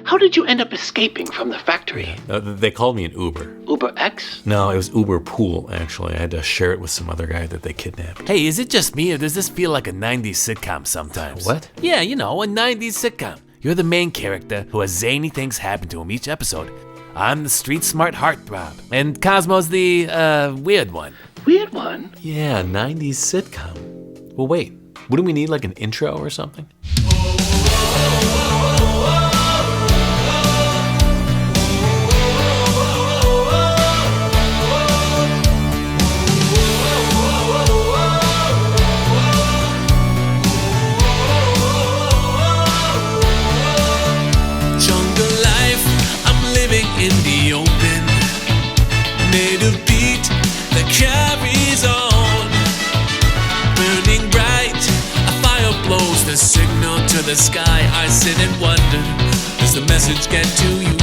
How did you end up escaping from the factory? They called me an Uber. Uber X? No, it was Uber Pool, actually. I had to share it with some other guy that they kidnapped. Hey, is it just me or does this feel like a 90s sitcom sometimes? What? Yeah, you know, a 90s sitcom. You're the main character who has zany things happen to him each episode. I'm the street-smart heartthrob, and Cosmo's the, weird one. Weird one? Yeah, 90s sitcom. Well, wait. Wouldn't we need like an intro or something? In the open, native beat that carries on, burning bright, a fire blows the signal to the sky. I sit and wonder, does the message get to you?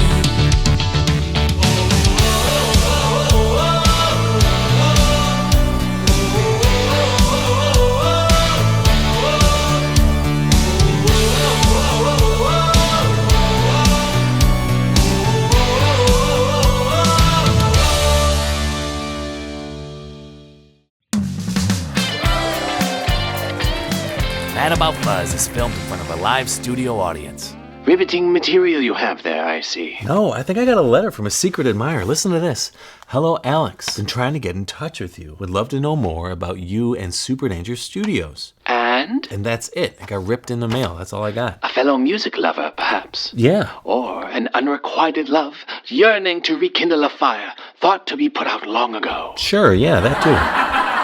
Mad About Fuzz is filmed in front of a live studio audience. Riveting material you have there, I see. No, I think I got a letter from a secret admirer. Listen to this. Hello, Alex. Been trying to get in touch with you. Would love to know more about you and Superdanger Studios. And? And that's it. I got ripped in the mail. That's all I got. A fellow music lover, perhaps? Yeah. Or an unrequited love, yearning to rekindle a fire, thought to be put out long ago. Sure, yeah, that too.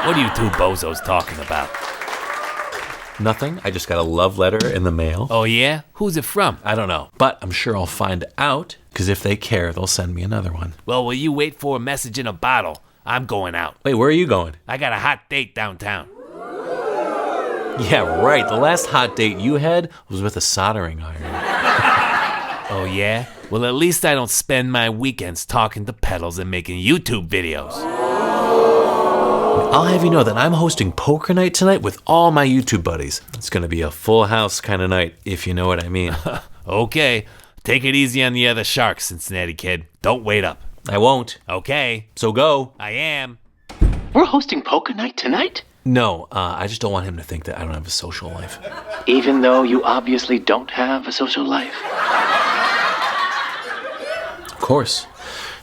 What are you two bozos talking about? Nothing. I just got a love letter in the mail. Oh yeah? Who's it from? I don't know, but I'm sure I'll find out, because if they care, they'll send me another one. Well, will you wait for a message in a bottle? I'm going out. Wait, where are you going? I got a hot date downtown. Yeah, right. The last hot date you had was with a soldering iron. Oh yeah? Well, at least I don't spend my weekends talking to pedals and making YouTube videos. I'll have you know that I'm hosting poker night tonight with all my YouTube buddies. It's going to be a full house kind of night, if you know what I mean. Okay. Take it easy on the other sharks, Cincinnati kid. Don't wait up. I won't. Okay. So go. I am. We're hosting poker night tonight? No, I just don't want him to think that I don't have a social life. Even though you obviously don't have a social life? Of course.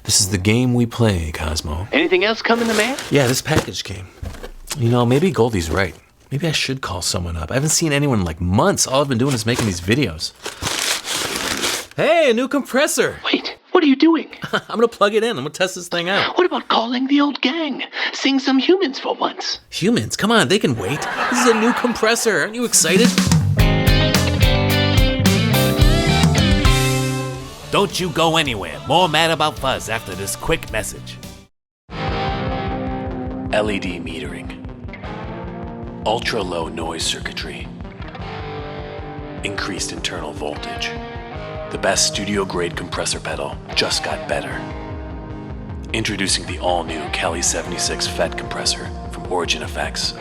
This is the game we play, Cosmo. Anything else come in the mail? Yeah, this package came. You know, maybe Goldie's right. Maybe I should call someone up. I haven't seen anyone in like months. All I've been doing is making these videos. Hey, a new compressor. Wait, what are you doing? I'm gonna plug it in. I'm gonna test this thing out. What about calling the old gang? Sing some humans for once. Humans? Come on, they can wait. This is a new compressor. Aren't you excited? Don't you go anywhere. More Mad About Fuzz after this quick message. LED metering. Ultra low noise circuitry. Increased internal voltage. The best studio grade compressor pedal just got better. Introducing the all new Cali76 FET Compressor from Origin Effects.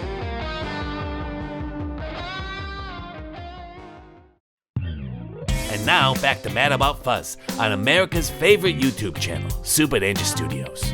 And now, back to Mad About Fuzz on America's favorite YouTube channel, Superdanger Studios.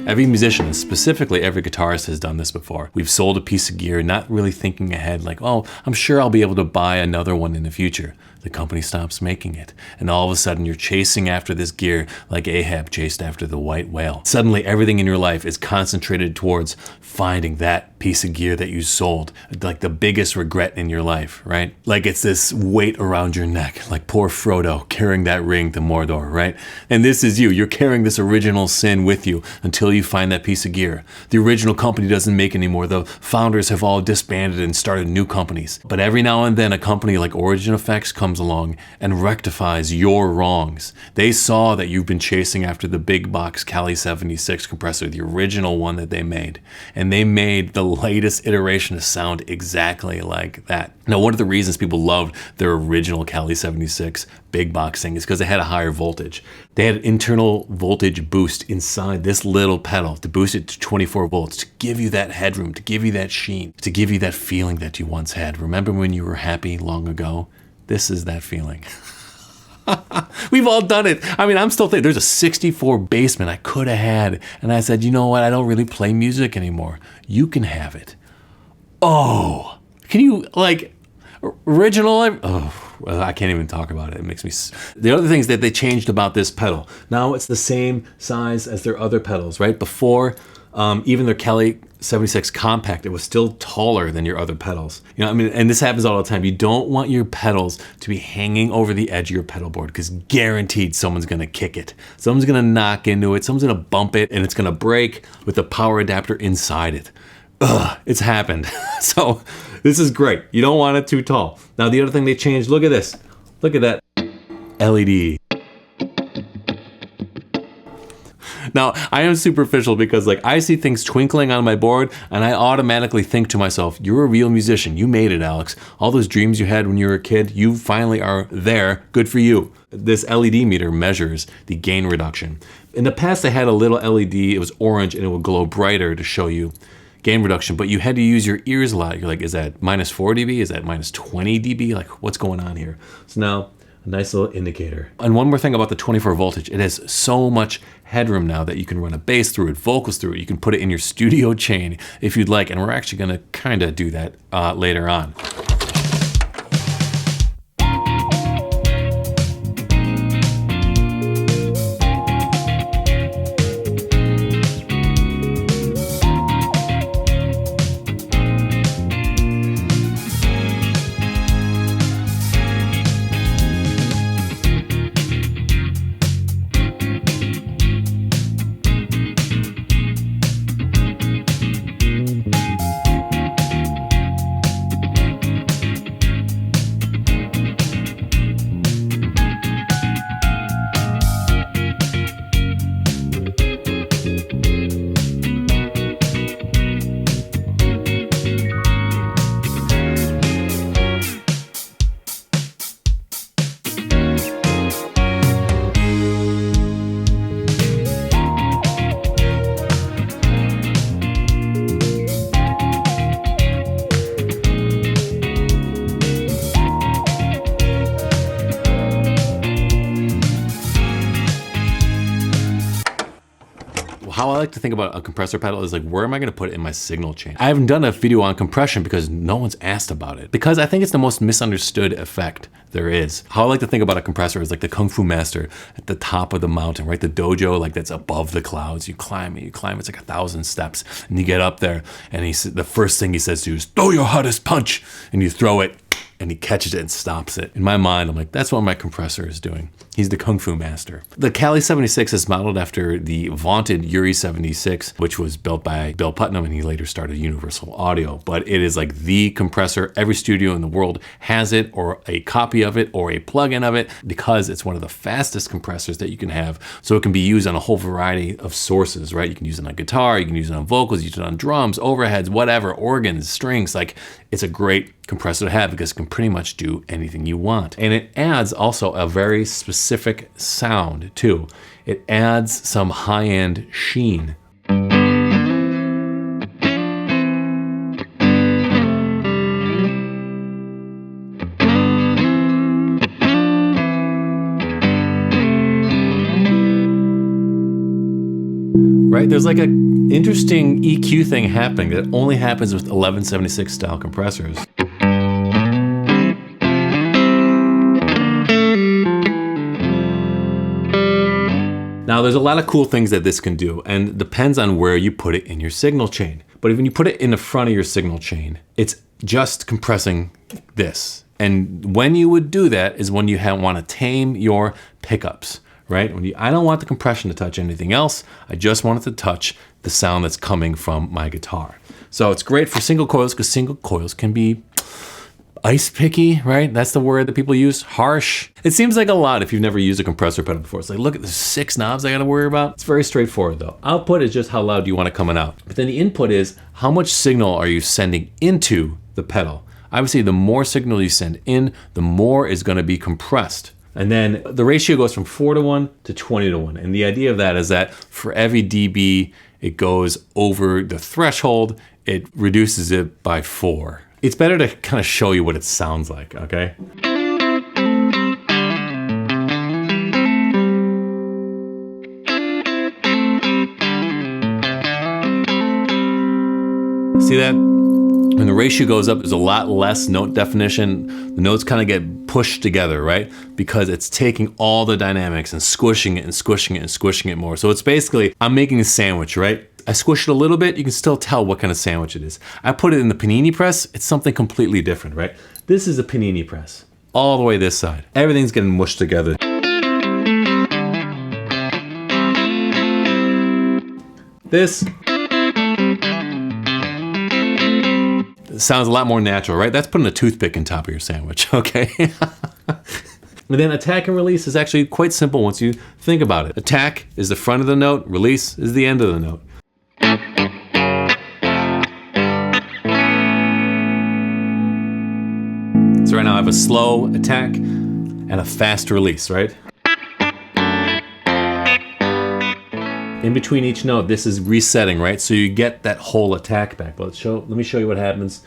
Every musician, specifically every guitarist, has done this before. We've sold a piece of gear, not really thinking ahead, like, oh, I'm sure I'll be able to buy another one in the future. The company stops making it, and all of a sudden you're chasing after this gear like Ahab chased after the white whale. Suddenly everything in your life is concentrated towards finding that piece of gear that you sold, like the biggest regret in your life, right? Like it's this weight around your neck, like poor Frodo carrying that ring to Mordor, right? And this is you. You're carrying this original sin with you until you find that piece of gear. The original company doesn't make anymore. The founders have all disbanded and started new companies. But every now and then a company like Origin Effects comes comes along and rectifies your wrongs. They saw that you've been chasing after the big box Cali76 compressor, the original one that they made, and they made the latest iteration to sound exactly like that. Now, one of the reasons people loved their original Cali76 big box thing is because they had a higher voltage. They had an internal voltage boost inside this little pedal to boost it to 24 volts, to give you that headroom, to give you that sheen, to give you that feeling that you once had. Remember when you were happy long ago? This is that feeling. We've all done it. I mean, I'm still thinking, there's a 64 Bassman I could have had. And I said, you know what? I don't really play music anymore. You can have it. Oh, can you, like, original? Oh, well, I can't even talk about it. It makes me... The other things that they changed about this pedal. Now it's the same size as their other pedals, right? Before, even their Cali76 Compact, it was still taller than your other pedals. You know, I mean, and this happens all the time. You don't want your pedals to be hanging over the edge of your pedal board, because guaranteed someone's going to kick it. Someone's going to knock into it. Someone's going to bump it, and it's going to break with the power adapter inside it. Ugh, it's happened. So this is great. You don't want it too tall. Now, the other thing they changed, look at this. Look at that LED. Now, I am superficial because, like, I see things twinkling on my board and I automatically think to myself, you're a real musician. You made it, Alex. All those dreams you had when you were a kid, you finally are there. Good for you. This LED meter measures the gain reduction. In the past, I had a little LED. It was orange and it would glow brighter to show you gain reduction, but you had to use your ears a lot. You're like, is that minus 4 dB? Is that minus 20 dB? Like, what's going on here? So now, a nice little indicator. And one more thing about the 24 voltage, it has so much headroom now that you can run a bass through it, vocals through it. You can put it in your studio chain if you'd like, and we're actually gonna kind of do that later on. How I like to think about a compressor pedal is like, where am I going to put it in my signal chain? I haven't done a video on compression because no one's asked about it, because I think it's the most misunderstood effect there is. How I like to think about a compressor is like the Kung Fu master at the top of the mountain, right? The dojo, like, that's above the clouds. You climb it, it's like 1,000 steps, and you get up there, and the first thing he says to you is, throw your hardest punch, and you throw it, and he catches it and stops it. In my mind, I'm like, that's what my compressor is doing. He's the Kung Fu master. The Cali76 is modeled after the vaunted Yuri 76, which was built by Bill Putnam, and he later started Universal Audio. But it is like the compressor. Every studio in the world has it, or a copy of it, or a plug-in of it, because it's one of the fastest compressors that you can have. So it can be used on a whole variety of sources, right? You can use it on guitar, you can use it on vocals, use it on drums, overheads, whatever, organs, strings. Like, it's a great compressor to have because it can pretty much do anything you want. And it adds also a very specific sound too. It adds some high-end sheen. Right? There's like an interesting EQ thing happening that only happens with 1176 style compressors. Now, there's a lot of cool things that this can do, and it depends on where you put it in your signal chain. But when you put it in the front of your signal chain, it's just compressing this. And when you would do that is when you want to tame your pickups, right? I don't want the compression to touch anything else. I just want it to touch the sound that's coming from my guitar. So it's great for single coils because single coils can be ice picky, right? That's the word that people use. Harsh. It seems like a lot if you've never used a compressor pedal before. It's like, look at the 6 knobs I gotta worry about. It's very straightforward though. Output is just how loud you want it coming out. But then the input is how much signal are you sending into the pedal? Obviously, the more signal you send in, the more is gonna be compressed. And then the ratio goes from 4:1 to 20:1. And the idea of that is that for every dB it goes over the threshold, it reduces it by 4. It's better to kind of show you what it sounds like, okay? See that? When the ratio goes up, there's a lot less note definition. The notes kind of get pushed together, right? Because it's taking all the dynamics and squishing it and squishing it and squishing it more. So it's basically, I'm making a sandwich, right? I squish it a little bit, you can still tell what kind of sandwich it is. I put it in the panini press, it's something completely different, right? This is a panini press, all the way this side. Everything's getting mushed together. This sounds a lot more natural, right? That's putting a toothpick on top of your sandwich, okay? And then attack and release is actually quite simple once you think about it. Attack is the front of the note, release is the end of the note. So right now I have a slow attack and a fast release, right? In between each note, this is resetting, right? So you get that whole attack back. But let me show you what happens.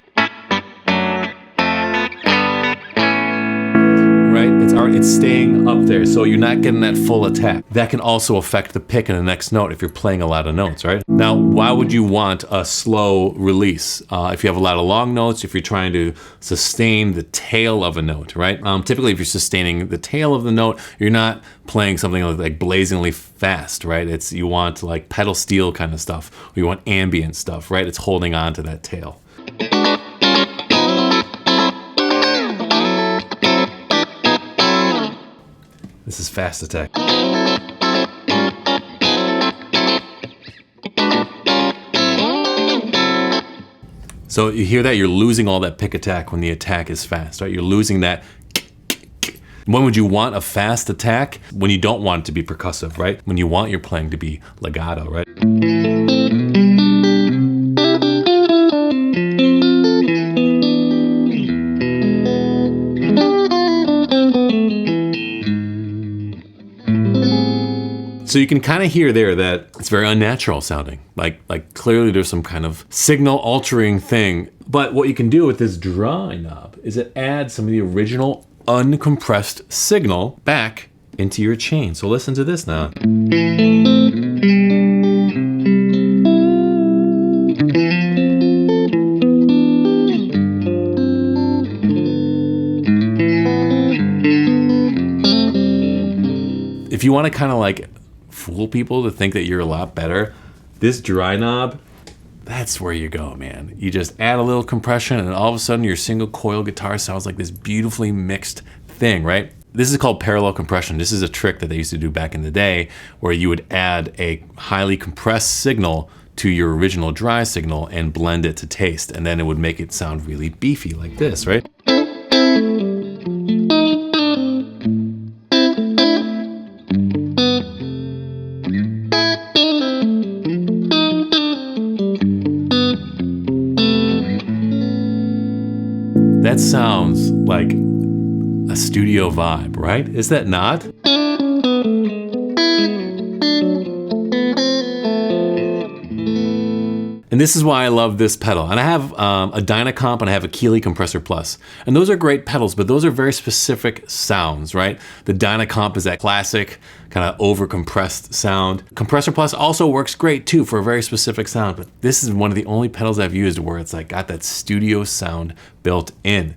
Right? It's staying up there, so you're not getting that full attack. That can also affect the pick in the next note if you're playing a lot of notes, right? Now, why would you want a slow release? If you have a lot of long notes, if you're trying to sustain the tail of a note, right? Typically, if you're sustaining the tail of the note, you're not playing something like blazingly fast, right? You want like pedal steel kind of stuff, or you want ambient stuff, right? It's holding on to that tail. This is fast attack. So you hear that? You're losing all that pick attack when the attack is fast, right? You're losing that. When would you want a fast attack? When you don't want it to be percussive, right? When you want your playing to be legato, right? So you can kind of hear there that it's very unnatural sounding. Like clearly there's some kind of signal altering thing. But what you can do with this dry knob is it adds some of the original uncompressed signal back into your chain. So listen to this now. If you want to kind of like fool people to think that you're a lot better, this dry knob, that's where you go, man. You just add a little compression and all of a sudden your single coil guitar sounds like this beautifully mixed thing, right? This is called parallel compression. This is a trick that they used to do back in the day where you would add a highly compressed signal to your original dry signal and blend it to taste, and then it would make it sound really beefy like this, right? That sounds like a studio vibe, right? Is that not? And this is why I love this pedal. And I have a Dynacomp and I have a Keeley Compressor Plus. And those are great pedals, but those are very specific sounds, right? The Dynacomp is that classic kind of over-compressed sound. Compressor Plus also works great too for a very specific sound, but this is one of the only pedals I've used where it's like got that studio sound built in.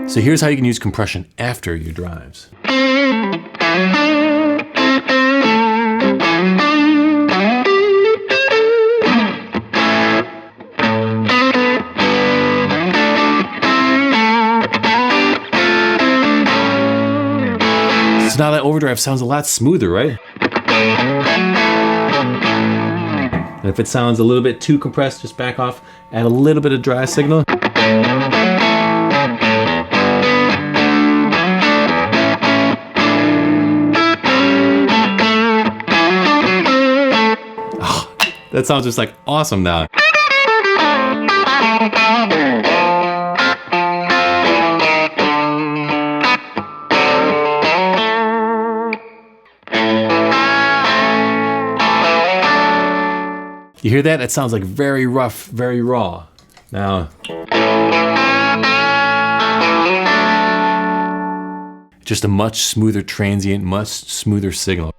So here's how you can use compression after your drives. So now that overdrive sounds a lot smoother, right? And if it sounds a little bit too compressed, just back off, add a little bit of dry signal. Oh, that sounds just like awesome now. You hear that? It sounds like very rough, very raw. Now, just a much smoother transient, much smoother signal.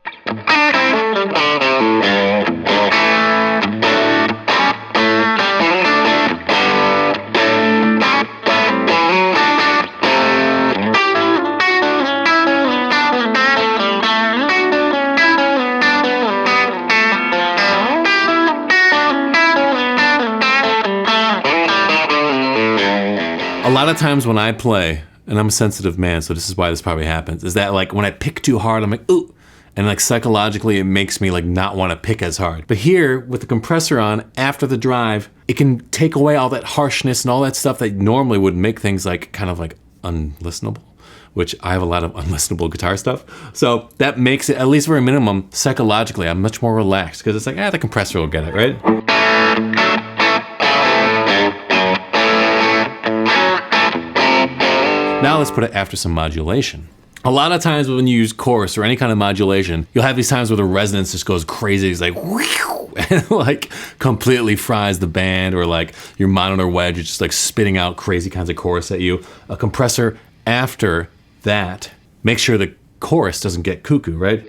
A lot of times when I play, and I'm a sensitive man, so this is why this probably happens, is that like when I pick too hard, I'm like, ooh, and like psychologically it makes me like not want to pick as hard. But here, with the compressor on, after the drive, it can take away all that harshness and all that stuff that normally would make things like kind of like unlistenable, which I have a lot of unlistenable guitar stuff. So that makes it, at least for a minimum, psychologically, I'm much more relaxed because it's like, the compressor will get it, right? Now let's put it after some modulation. A lot of times when you use chorus or any kind of modulation, you'll have these times where the resonance just goes crazy. It's like, whew, and like completely fries the band, or like your monitor wedge is just like spitting out crazy kinds of chorus at you. A compressor after that, make sure the chorus doesn't get cuckoo, right?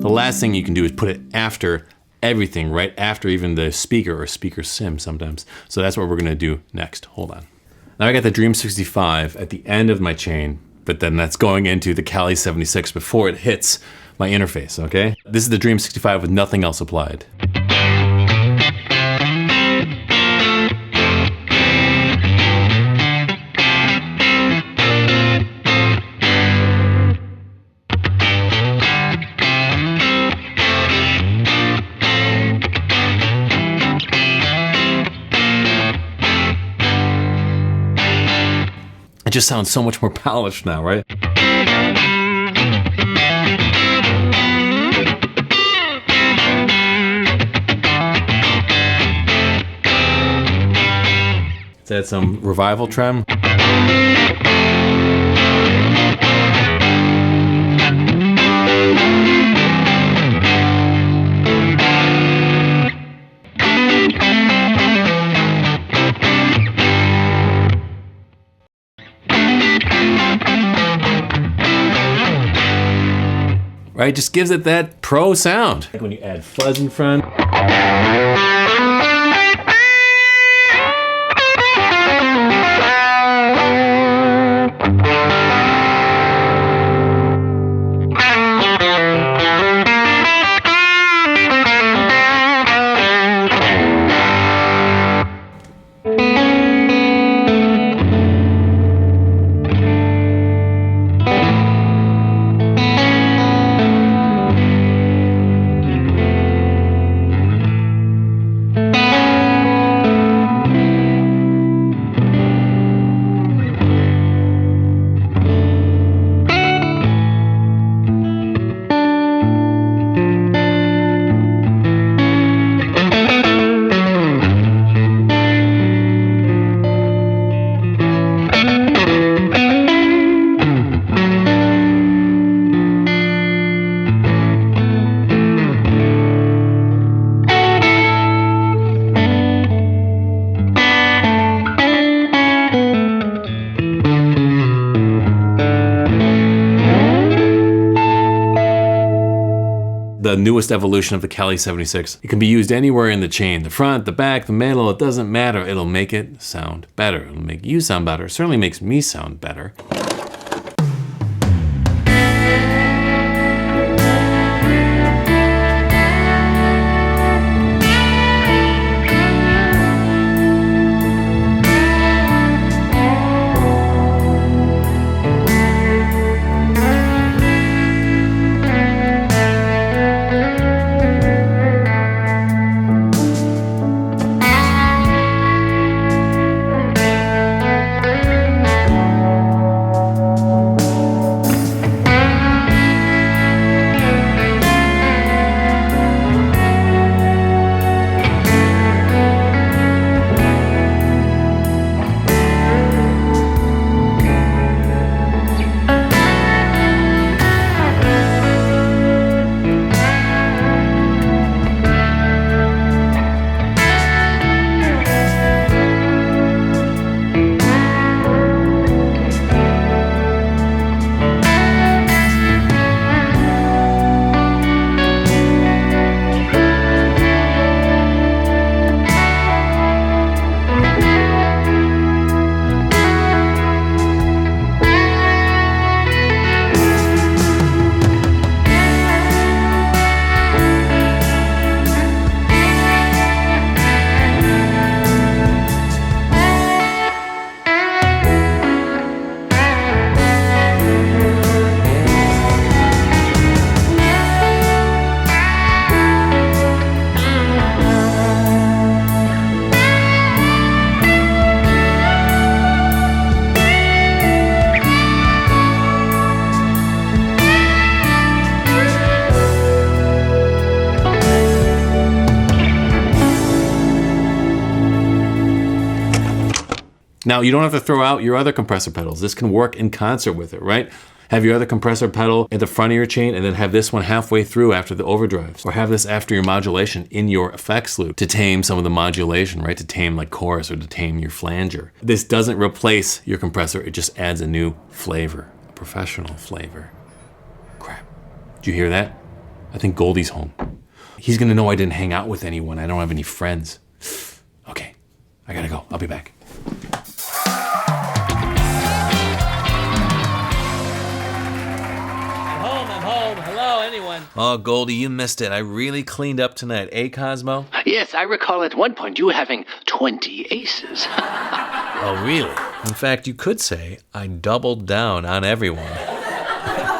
The last thing you can do is put it after everything, right after even the speaker or speaker sim sometimes. So that's what we're gonna do next. Hold on. Now I got the Dream 65 at the end of my chain, but then that's going into the Cali76 before it hits my interface, okay? This is the Dream 65 with nothing else applied. It just sounds so much more polished now, right? Let's add some revival trem. Right, just gives it that pro sound. Like when you add fuzz in front. newest evolution of the Cali76. It can be used anywhere in the chain. The front, the back, the middle, it doesn't matter. It'll make it sound better. It'll make you sound better. It certainly makes me sound better. Now, you don't have to throw out your other compressor pedals. This can work in concert with it, right? Have your other compressor pedal at the front of your chain and then have this one halfway through after the overdrives. Or have this after your modulation in your effects loop to tame some of the modulation, right? To tame like chorus or to tame your flanger. This doesn't replace your compressor. It just adds a new flavor, a professional flavor. Crap. Did you hear that? I think Goldie's home. He's gonna know I didn't hang out with anyone. I don't have any friends. Okay, I gotta go. I'll be back. Oh, Goldie, you missed it. I really cleaned up tonight, eh, Cosmo? Yes, I recall at one point you having 20 aces. Oh, really? In fact, you could say I doubled down on everyone.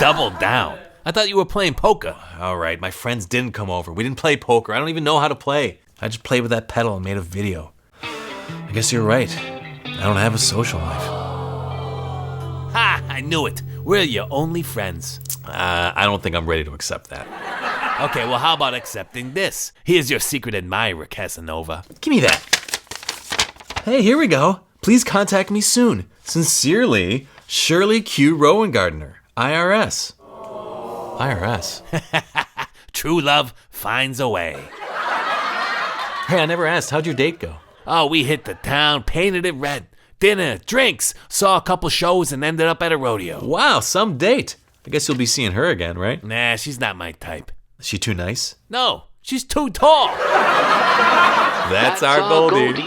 Doubled down? I thought you were playing poker. All right, my friends didn't come over. We didn't play poker. I don't even know how to play. I just played with that pedal and made a video. I guess you're right. I don't have a social life. Ha! I knew it. We're your only friends. I don't think I'm ready to accept that. Okay, well, how about accepting this? Here's your secret admirer, Casanova. Give me that. Hey, here we go. Please contact me soon. Sincerely, Shirley Q. Rowan-Gardner, IRS. IRS? True love finds a way. Hey, I never asked. How'd your date go? Oh, we hit the town, painted it red. Dinner, drinks, saw a couple shows, and ended up at a rodeo. Wow, some date. I guess you'll be seeing her again, right? Nah, she's not my type. Is she too nice? No, she's too tall. That's our Goldie.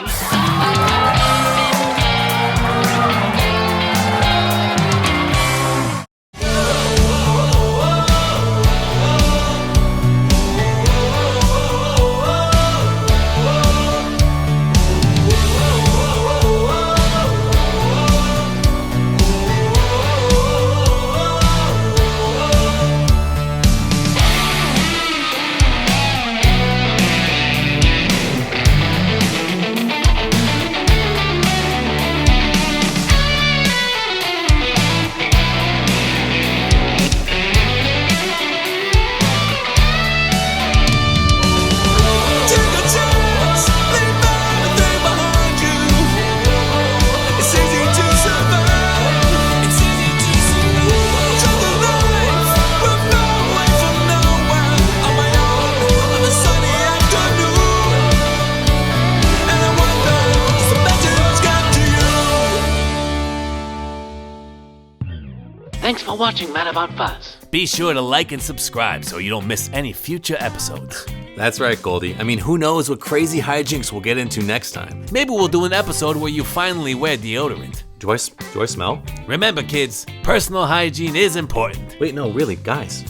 Thanks for watching Mad About Fuzz. Be sure to like and subscribe so you don't miss any future episodes. That's right, Goldie. I mean, who knows what crazy hijinks we'll get into next time. Maybe we'll do an episode where you finally wear deodorant. Do I smell? Remember, kids, personal hygiene is important. Wait, no, really, guys.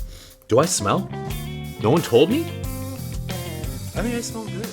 Do I smell? No one told me? I think I smell good.